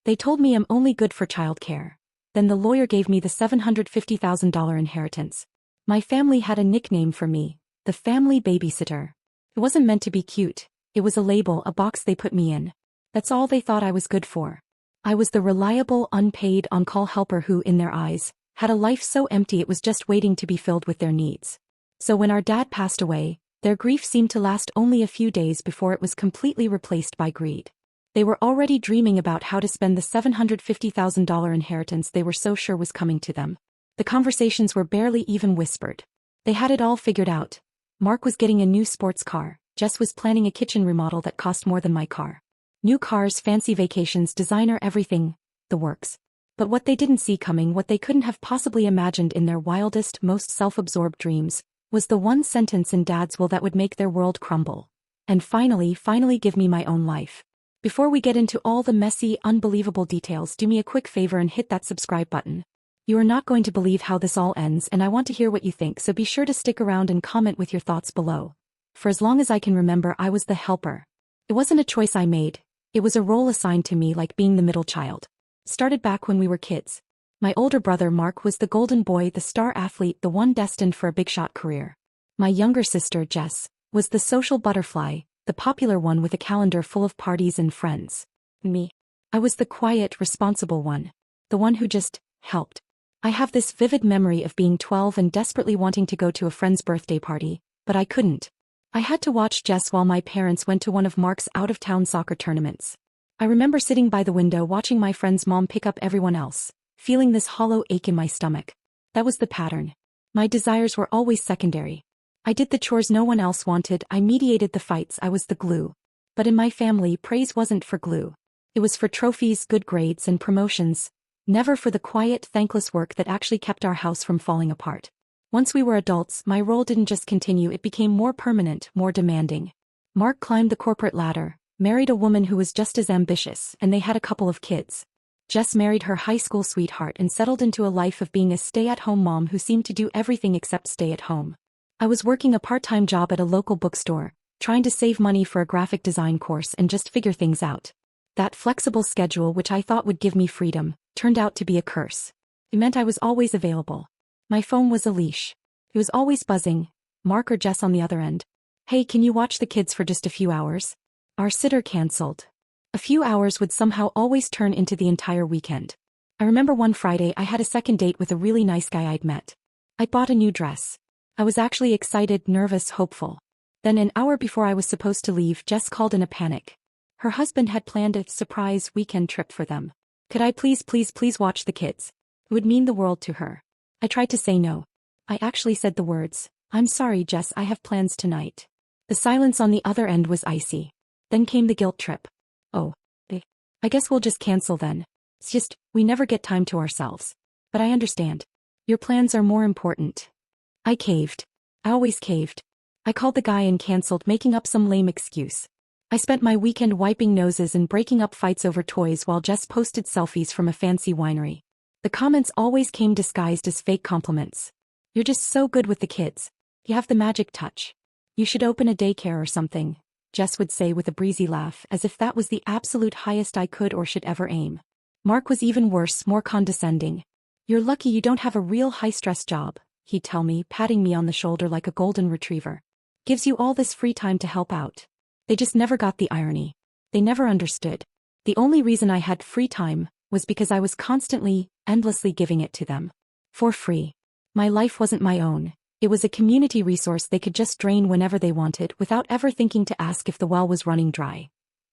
They told me I'm only good for childcare. Then the lawyer gave me the $750,000 inheritance. My family had a nickname for me, the family babysitter. It wasn't meant to be cute. It was a label, a box they put me in. That's all they thought I was good for. I was the reliable, unpaid, on-call helper who, in their eyes, had a life so empty it was just waiting to be filled with their needs. So when our dad passed away, their grief seemed to last only a few days before it was completely replaced by greed. They were already dreaming about how to spend the $750,000 inheritance they were so sure was coming to them. The conversations were barely even whispered. They had it all figured out. Mark was getting a new sports car. Jess was planning a kitchen remodel that cost more than my car. New cars, fancy vacations, designer, everything, the works. But what they didn't see coming, what they couldn't have possibly imagined in their wildest, most self-absorbed dreams, was the one sentence in Dad's will that would make their world crumble. And finally give me my own life. Before we get into all the messy, unbelievable details, do me a quick favor and hit that subscribe button. You are not going to believe how this all ends, and I want to hear what you think, so be sure to stick around and comment with your thoughts below. For as long as I can remember, I was the helper. It wasn't a choice I made. It was a role assigned to me, like being the middle child. Started back when we were kids. My older brother Mark was the golden boy, the star athlete, the one destined for a big shot career. My younger sister Jess was the social butterfly, the popular one with a calendar full of parties and friends. Me. I was the quiet, responsible one. The one who just helped. I have this vivid memory of being 12 and desperately wanting to go to a friend's birthday party, but I couldn't. I had to watch Jess while my parents went to one of Mark's out-of-town soccer tournaments. I remember sitting by the window watching my friend's mom pick up everyone else, feeling this hollow ache in my stomach. That was the pattern. My desires were always secondary. I did the chores no one else wanted, I mediated the fights, I was the glue. But in my family, praise wasn't for glue. It was for trophies, good grades, and promotions, never for the quiet, thankless work that actually kept our house from falling apart. Once we were adults, my role didn't just continue, it became more permanent, more demanding. Mark climbed the corporate ladder, married a woman who was just as ambitious, and they had a couple of kids. Jess married her high school sweetheart and settled into a life of being a stay-at-home mom who seemed to do everything except stay at home. I was working a part-time job at a local bookstore, trying to save money for a graphic design course and just figure things out. That flexible schedule, which I thought would give me freedom, turned out to be a curse. It meant I was always available. My phone was a leash. It was always buzzing, Mark or Jess on the other end. Hey, can you watch the kids for just a few hours? Our sitter canceled. A few hours would somehow always turn into the entire weekend. I remember one Friday I had a second date with a really nice guy I'd met. I bought a new dress. I was actually excited, nervous, hopeful. Then an hour before I was supposed to leave, Jess called in a panic. Her husband had planned a surprise weekend trip for them. Could I please watch the kids? It would mean the world to her. I tried to say no. I actually said the words, "I'm sorry, Jess, I have plans tonight." The silence on the other end was icy. Then came the guilt trip. Oh, I guess we'll just cancel then. It's just, we never get time to ourselves. But I understand. Your plans are more important. I caved. I always caved. I called the guy and canceled, making up some lame excuse. I spent my weekend wiping noses and breaking up fights over toys while Jess posted selfies from a fancy winery. The comments always came disguised as fake compliments. You're just so good with the kids. You have the magic touch. You should open a daycare or something, Jess would say with a breezy laugh, as if that was the absolute highest I could or should ever aim. Mark was even worse, more condescending. You're lucky you don't have a real high-stress job, he'd tell me, patting me on the shoulder like a golden retriever. Gives you all this free time to help out. They just never got the irony. They never understood. The only reason I had free time was because I was constantly, endlessly giving it to them. For free. My life wasn't my own. It was a community resource they could just drain whenever they wanted without ever thinking to ask if the well was running dry.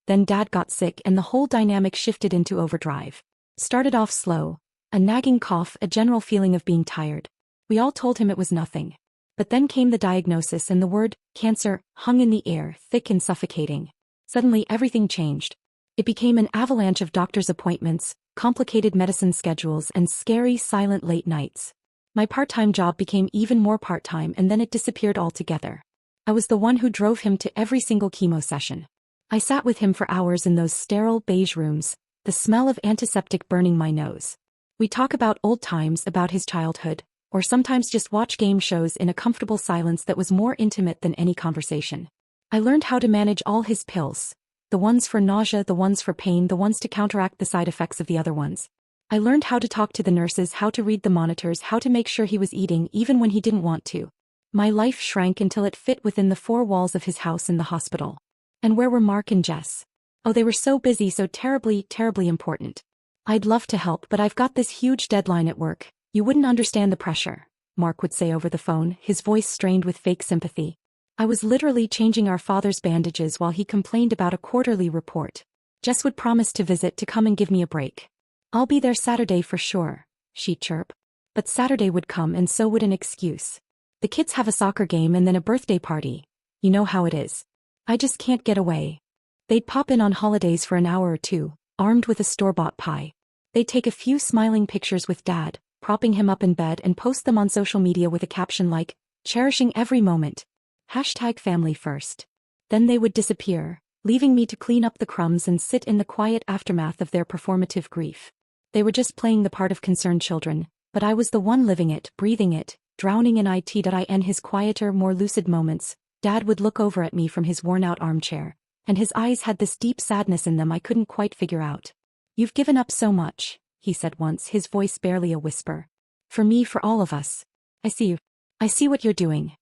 Then Dad got sick and the whole dynamic shifted into overdrive. Started off slow. A nagging cough, a general feeling of being tired. We all told him it was nothing. But then came the diagnosis and the word, cancer, hung in the air, thick and suffocating. Suddenly everything changed. It became an avalanche of doctor's appointments, complicated medicine schedules, and scary, silent late nights. My part-time job became even more part-time and then it disappeared altogether. I was the one who drove him to every single chemo session. I sat with him for hours in those sterile beige rooms, the smell of antiseptic burning my nose. We talk about old times, about his childhood, or sometimes just watch game shows in a comfortable silence that was more intimate than any conversation. I learned how to manage all his pills, The ones for nausea, the ones for pain, the ones to counteract the side effects of the other ones. I learned how to talk to the nurses, how to read the monitors, how to make sure he was eating even when he didn't want to. My life shrank until it fit within the four walls of his house in the hospital. And where were Mark and Jess? Oh, they were so busy, so terribly, terribly important. I'd love to help, but I've got this huge deadline at work. You wouldn't understand the pressure, Mark would say over the phone, his voice strained with fake sympathy. I was literally changing our father's bandages while he complained about a quarterly report. Jess would promise to visit to come and give me a break. I'll be there Saturday for sure, she'd chirp. But Saturday would come and so would an excuse. The kids have a soccer game and then a birthday party. You know how it is. I just can't get away. They'd pop in on holidays for an hour or two, armed with a store-bought pie. They'd take a few smiling pictures with Dad, propping him up in bed, and post them on social media with a caption like, "Cherishing every moment. #family first." Then they would disappear, leaving me to clean up the crumbs and sit in the quiet aftermath of their performative grief. They were just playing the part of concerned children, but I was the one living it, breathing it, drowning in it. In his quieter, more lucid moments, Dad would look over at me from his worn-out armchair, and his eyes had this deep sadness in them I couldn't quite figure out. "You've given up so much," he said once, his voice barely a whisper. "For me, for all of us. I see you. I see what you're doing."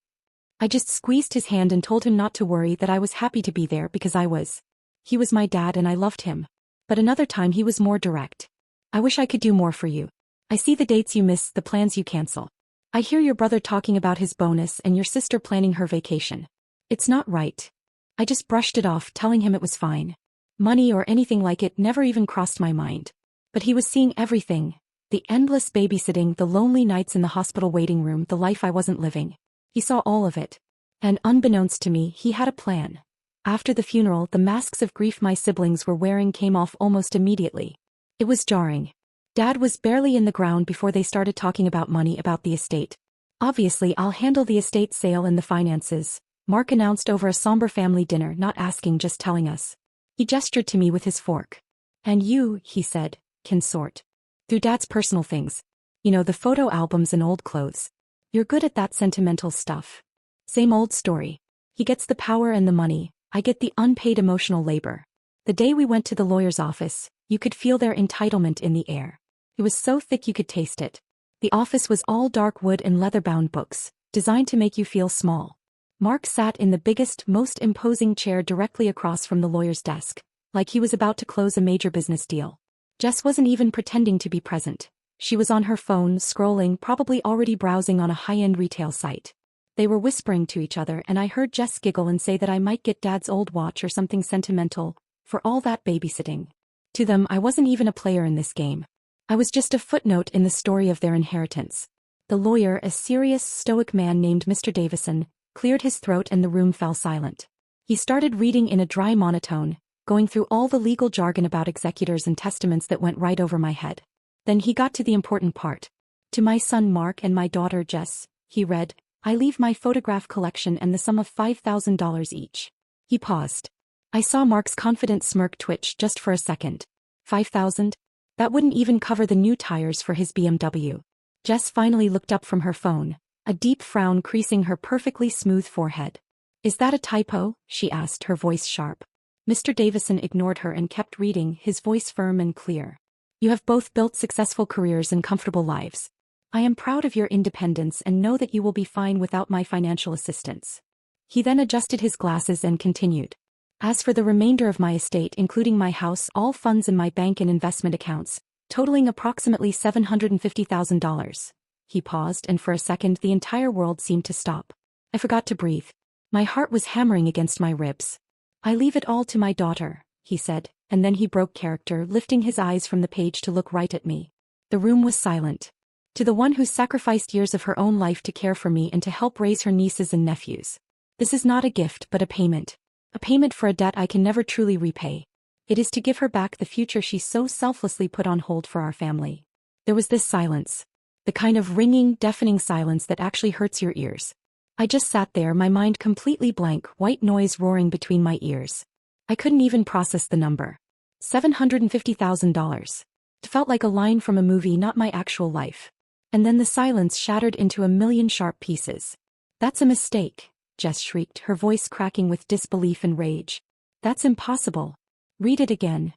I just squeezed his hand and told him not to worry, that I was happy to be there because I was. He was my dad and I loved him. But another time he was more direct. "I wish I could do more for you. I see the dates you miss, the plans you cancel. I hear your brother talking about his bonus and your sister planning her vacation. It's not right." I just brushed it off, telling him it was fine. Money or anything like it never even crossed my mind. But he was seeing everything. The endless babysitting, the lonely nights in the hospital waiting room, the life I wasn't living. He saw all of it. And unbeknownst to me, he had a plan. After the funeral, the masks of grief my siblings were wearing came off almost immediately. It was jarring. Dad was barely in the ground before they started talking about money, about the estate. "Obviously, I'll handle the estate sale and the finances," Mark announced over a somber family dinner, not asking, just telling us. He gestured to me with his fork. "And you," he said, "can sort through Dad's personal things. You know, the photo albums and old clothes. You're good at that sentimental stuff. Same old story. He gets the power and the money, I get the unpaid emotional labor." The day we went to the lawyer's office, you could feel their entitlement in the air. It was so thick you could taste it. The office was all dark wood and leather-bound books, designed to make you feel small. Mark sat in the biggest, most imposing chair directly across from the lawyer's desk, like he was about to close a major business deal. Jess wasn't even pretending to be present. She was on her phone, scrolling, probably already browsing on a high-end retail site. They were whispering to each other, and I heard Jess giggle and say that I might get Dad's old watch or something sentimental, for all that babysitting. To them, I wasn't even a player in this game. I was just a footnote in the story of their inheritance. The lawyer, a serious, stoic man named Mr. Davison, cleared his throat and the room fell silent. He started reading in a dry monotone, going through all the legal jargon about executors and testaments that went right over my head. Then he got to the important part. "To my son Mark and my daughter Jess," he read, "I leave my photograph collection and the sum of $5,000 each." He paused. I saw Mark's confident smirk twitch just for a second. 5,000? That wouldn't even cover the new tires for his BMW. Jess finally looked up from her phone, a deep frown creasing her perfectly smooth forehead. "Is that a typo?" she asked, her voice sharp. Mr. Davison ignored her and kept reading, his voice firm and clear. "You have both built successful careers and comfortable lives. I am proud of your independence and know that you will be fine without my financial assistance." He then adjusted his glasses and continued. "As for the remainder of my estate, including my house, all funds in my bank and investment accounts, totaling approximately $750,000. He paused, and for a second the entire world seemed to stop. I forgot to breathe. My heart was hammering against my ribs. "I leave it all to my daughter," he said, and then he broke character, lifting his eyes from the page to look right at me. The room was silent. "To the one who sacrificed years of her own life to care for me and to help raise her nieces and nephews. This is not a gift but a payment. A payment for a debt I can never truly repay. It is to give her back the future she so selflessly put on hold for our family." There was this silence. The kind of ringing, deafening silence that actually hurts your ears. I just sat there, my mind completely blank, white noise roaring between my ears. I couldn't even process the number. $750,000. It felt like a line from a movie, not my actual life. And then the silence shattered into a million sharp pieces. "That's a mistake," Jess shrieked, her voice cracking with disbelief and rage. "That's impossible. Read it again.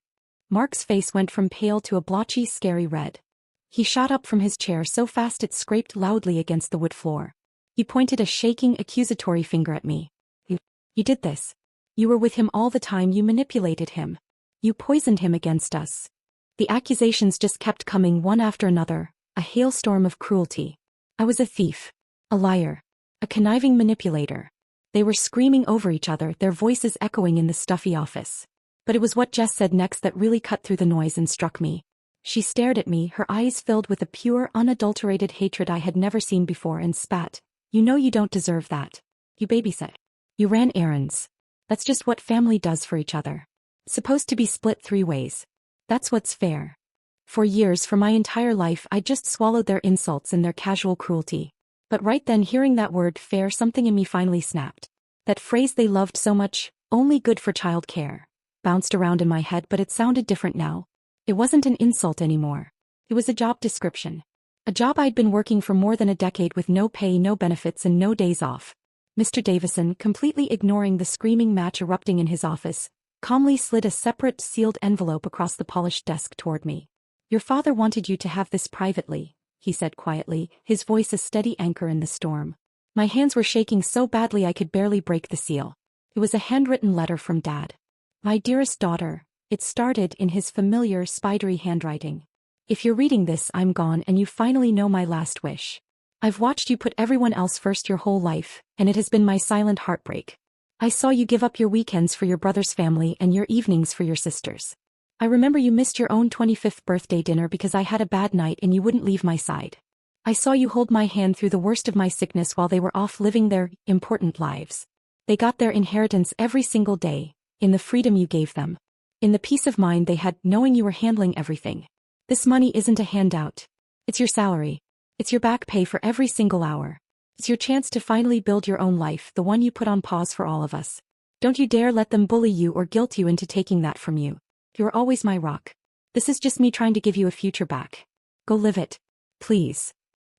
Mark's face went from pale to a blotchy, scary red. He shot up from his chair so fast it scraped loudly against the wood floor. He pointed a shaking, accusatory finger at me. You did this. You were with him all the time, you manipulated him. You poisoned him against us. The accusations just kept coming one after another, a hailstorm of cruelty. I was a thief. A liar. A conniving manipulator. They were screaming over each other, their voices echoing in the stuffy office. But it was what Jess said next that really cut through the noise and struck me. She stared at me, her eyes filled with a pure, unadulterated hatred I had never seen before, and spat. You know you don't deserve that. You babysit. You ran errands. That's just what family does for each other. Supposed to be split 3 ways. That's what's fair. For years, for my entire life, I just swallowed their insults and their casual cruelty. But right then, hearing that word, fair, something in me finally snapped. That phrase they loved so much, only good for childcare, bounced around in my head, but it sounded different now. It wasn't an insult anymore. It was a job description. A job I'd been working for more than a decade with no pay, no benefits, and no days off. Mr. Davison, completely ignoring the screaming match erupting in his office, calmly slid a separate sealed envelope across the polished desk toward me. Your father wanted you to have this privately, he said quietly, his voice a steady anchor in the storm. My hands were shaking so badly I could barely break the seal. It was a handwritten letter from Dad. My dearest daughter, it started in his familiar, spidery handwriting. If you're reading this, I'm gone and you finally know my last wish. I've watched you put everyone else first your whole life, and it has been my silent heartbreak. I saw you give up your weekends for your brother's family and your evenings for your sisters. I remember you missed your own 25th birthday dinner because I had a bad night and you wouldn't leave my side. I saw you hold my hand through the worst of my sickness while they were off living their important lives. They got their inheritance every single day, in the freedom you gave them. In the peace of mind they had knowing you were handling everything. This money isn't a handout. It's your salary. It's your back pay for every single hour. It's your chance to finally build your own life, the one you put on pause for all of us. Don't you dare let them bully you or guilt you into taking that from you. You're always my rock. This is just me trying to give you a future back. Go live it. Please.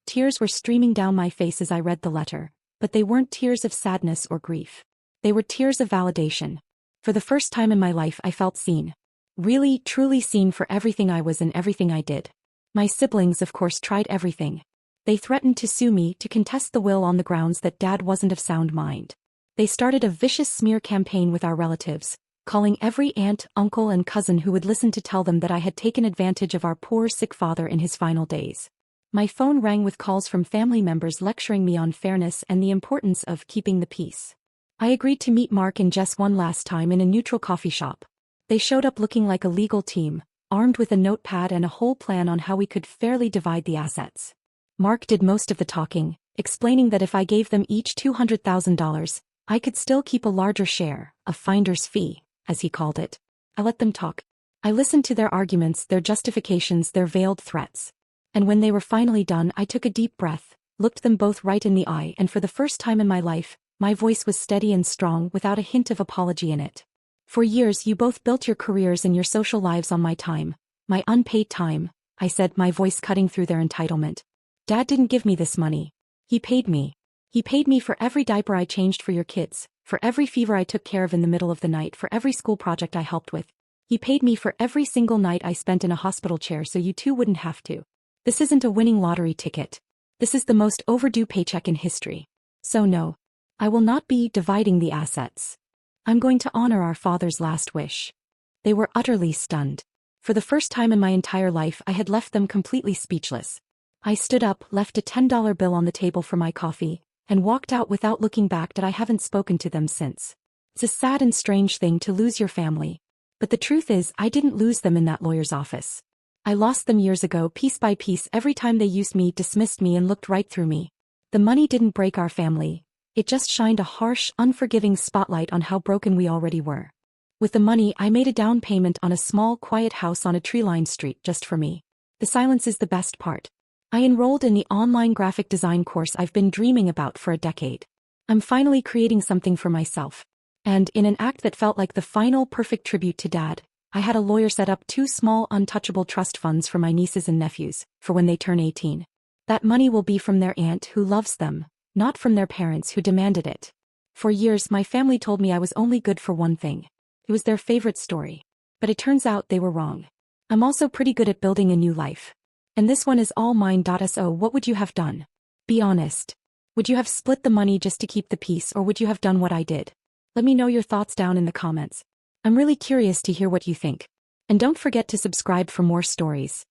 Tears were streaming down my face as I read the letter, but they weren't tears of sadness or grief. They were tears of validation. For the first time in my life I felt seen. Really, truly seen for everything I was and everything I did. My siblings, of course, tried everything. They threatened to sue me, to contest the will on the grounds that Dad wasn't of sound mind. They started a vicious smear campaign with our relatives, calling every aunt, uncle, and cousin who would listen to tell them that I had taken advantage of our poor, sick father in his final days. My phone rang with calls from family members lecturing me on fairness and the importance of keeping the peace. I agreed to meet Mark and Jess one last time in a neutral coffee shop. They showed up looking like a legal team, armed with a notepad and a whole plan on how we could fairly divide the assets. Mark did most of the talking, explaining that if I gave them each $200,000, I could still keep a larger share, a finder's fee, as he called it. I let them talk. I listened to their arguments, their justifications, their veiled threats. And when they were finally done, I took a deep breath, looked them both right in the eye, and for the first time in my life, my voice was steady and strong without a hint of apology in it. For years you both built your careers and your social lives on my time, my unpaid time, I said, my voice cutting through their entitlement. Dad didn't give me this money. He paid me. He paid me for every diaper I changed for your kids, for every fever I took care of in the middle of the night, for every school project I helped with. He paid me for every single night I spent in a hospital chair so you two wouldn't have to. This isn't a winning lottery ticket. This is the most overdue paycheck in history. So no. I will not be dividing the assets. I'm going to honor our father's last wish. They were utterly stunned. For the first time in my entire life I had left them completely speechless. I stood up, left a $10 bill on the table for my coffee, and walked out without looking back. That I haven't spoken to them since. It's a sad and strange thing to lose your family. But the truth is, I didn't lose them in that lawyer's office. I lost them years ago, piece by piece, every time they used me, dismissed me, and looked right through me. The money didn't break our family. It just shined a harsh, unforgiving spotlight on how broken we already were. With the money, I made a down payment on a small, quiet house on a tree-lined street just for me. The silence is the best part. I enrolled in the online graphic design course I've been dreaming about for a decade. I'm finally creating something for myself. And, in an act that felt like the final perfect tribute to Dad, I had a lawyer set up 2 small, untouchable trust funds for my nieces and nephews, for when they turn 18. That money will be from their aunt who loves them, not from their parents who demanded it. For years my family told me I was only good for one thing. It was their favorite story. But it turns out they were wrong. I'm also pretty good at building a new life. And this one is all mine. So what would you have done? Be honest. Would you have split the money just to keep the peace, or would you have done what I did? Let me know your thoughts down in the comments. I'm really curious to hear what you think. And don't forget to subscribe for more stories.